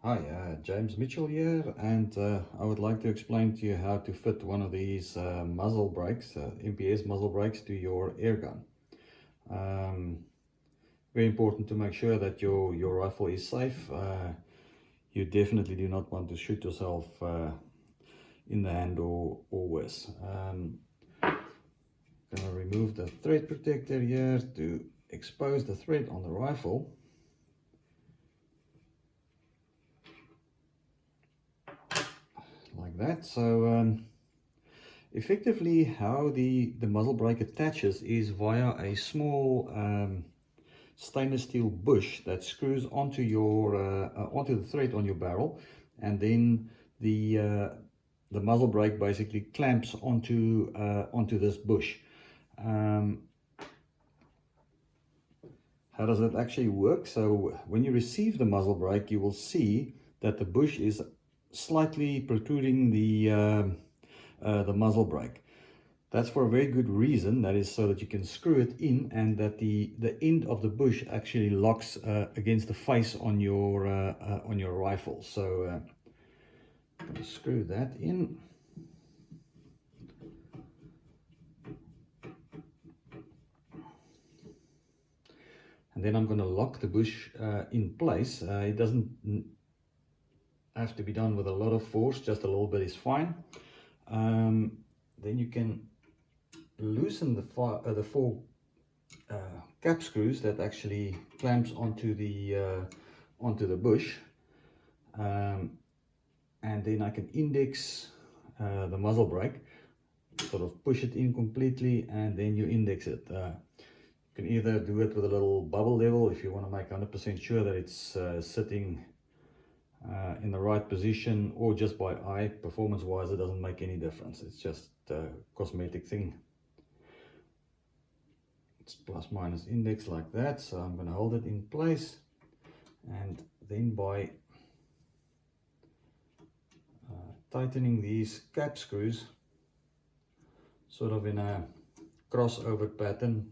Hi, James Mitchell here, and I would like to explain to you how to fit one of these muzzle brakes, MPS muzzle brakes, to your air gun. Very important to make sure that your rifle is safe. You definitely do not want to shoot yourself in the hand or worse. Gonna remove the thread protector here to expose the thread on the rifle. Like that. So effectively how the muzzle brake attaches is via a small stainless steel bush that screws onto your onto the thread on your barrel, and then the muzzle brake basically clamps onto this bush. How does it actually work? So when you receive the muzzle brake, you will see that the bush is slightly protruding the muzzle brake. That's for a very good reason. That is so that you can screw it in, and that the end of the bush actually locks against the face on your rifle. So I'm going to screw that in. And then I'm going to lock the bush in place. It doesn't have to be done with a lot of force, just a little bit is fine. Then you can loosen the four cap screws that actually clamps onto the bush, and then I can index the muzzle brake, sort of push it in completely, and then you index it. You can either do it with a little bubble level if you want to make 100% sure that it's sitting in the right position, or just by eye. Performance wise, it doesn't make any difference. It's just a cosmetic thing. It's plus minus index like that. So I'm going to hold it in place, and then by tightening these cap screws sort of in a crossover pattern,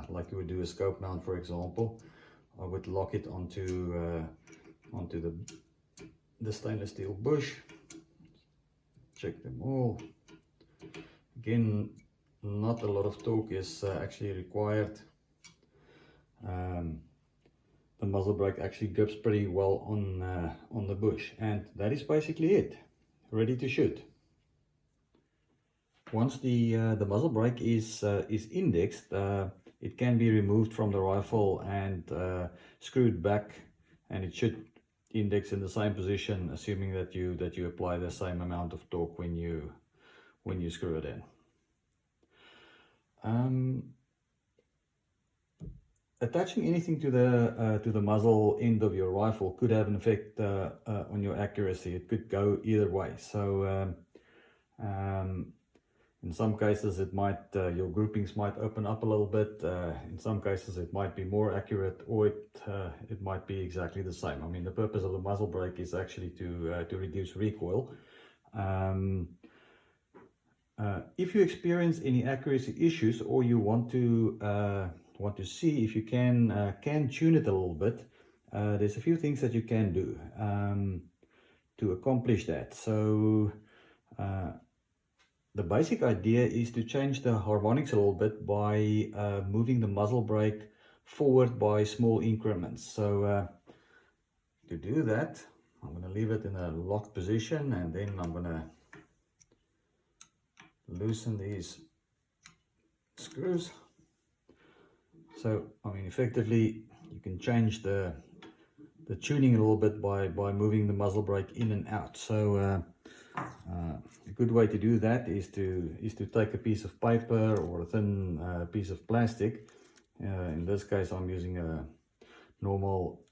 like you would do a scope mount, for example, I would lock it onto the stainless steel bush. Check them all. Again, not a lot of torque is actually required. The muzzle brake actually grips pretty well on the bush, and that is basically it. Ready to shoot. Once the muzzle brake is indexed, it can be removed from the rifle and screwed back, and it should index in the same position, assuming that you apply the same amount of torque when you screw it in. Attaching anything to the muzzle end of your rifle could have an effect on your accuracy. It could go either way. So in some cases it might your groupings might open up a little bit. In some cases it might be more accurate, or it might be exactly the same. I mean, the purpose of the muzzle brake is actually to reduce recoil. If you experience any accuracy issues, or you want to see if you can tune it a little bit, there's a few things that you can do to accomplish that. So the basic idea is to change the harmonics a little bit by moving the muzzle brake forward by small increments. So to do that, I'm going to leave it in a locked position, and then I'm going to loosen these screws. So I mean, effectively you can change the tuning a little bit by moving the muzzle brake in and out. So a good way to do that is to take a piece of paper or a thin piece of plastic. In this case I'm using a normal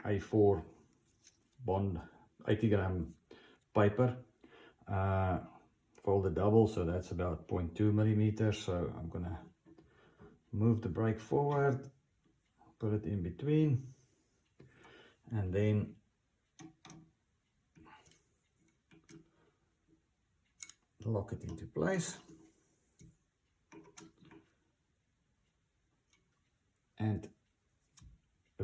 A4 bond 80-gram paper, folded double, so that's about 0.2 millimeters. So I'm gonna move the brake forward, put it in between, and then lock it into place. And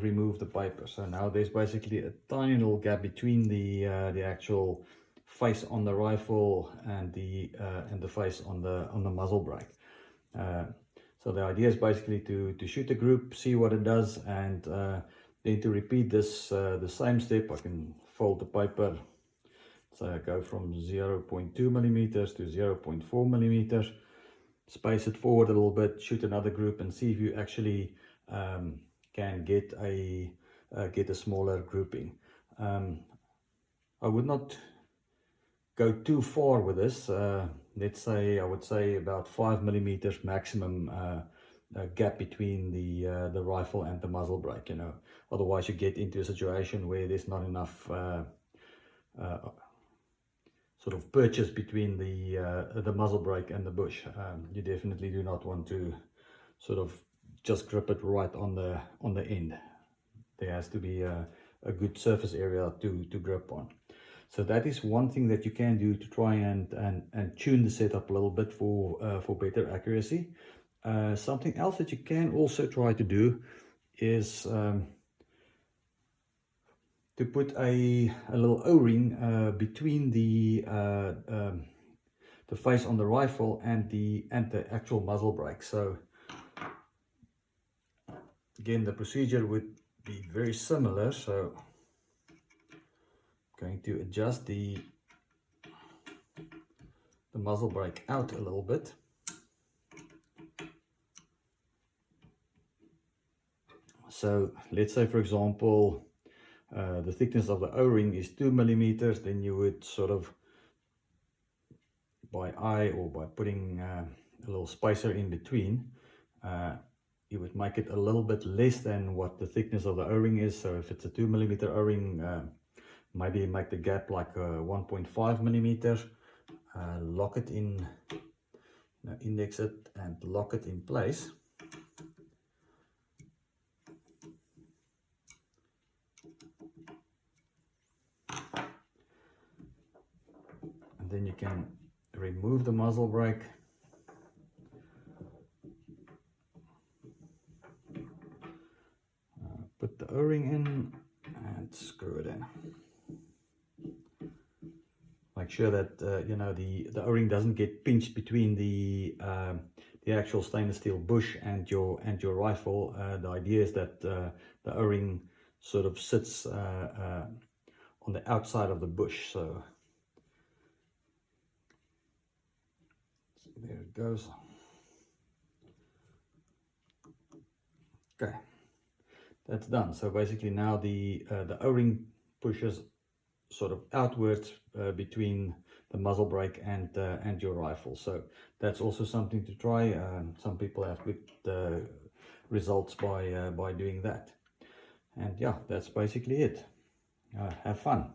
remove the paper. So now there's basically a tiny little gap between the actual face on the rifle and the face on the muzzle brake. So the idea is basically to shoot a group, see what it does, and then to repeat this the same step. I can fold the paper, so I go from 0.2 millimeters to 0.4 millimeters, space it forward a little bit, shoot another group, and see if you actually can get a smaller grouping. I would not go too far with this. Let's say I would say about 5 millimeters maximum gap between the rifle and the muzzle brake. You know, otherwise you get into a situation where there's not enough sort of purchase between the muzzle brake and the bush. You definitely do not want to sort of just grip it right on the end. There has to be a good surface area to grip on. So that is one thing that you can do to try and tune the setup a little bit for better accuracy. Something else that you can also try to do is to put a little O-ring between the face on the rifle and the actual muzzle brake. So again, the procedure would be very similar. So I'm going to adjust the muzzle brake out a little bit. So let's say, for example, the thickness of the O-ring is 2 millimeters, then you would sort of by eye or by putting a little spacer in between, you would make it a little bit less than what the thickness of the O-ring is. So if it's a 2 millimeter O-ring, maybe make the gap like 1.5 millimeters, lock it in, index it and lock it in place. And then you can remove the muzzle brake. Put the O-ring in and screw it in. Make sure that you know the O-ring doesn't get pinched between the actual stainless steel bush and your rifle. The idea is that the O-ring sort of sits on the outside of the bush. So there it goes. Okay, that's done. So basically now the O-ring pushes sort of outwards between the muzzle brake and your rifle. So that's also something to try. Some people have good results by doing that. And yeah, that's basically it. Have fun.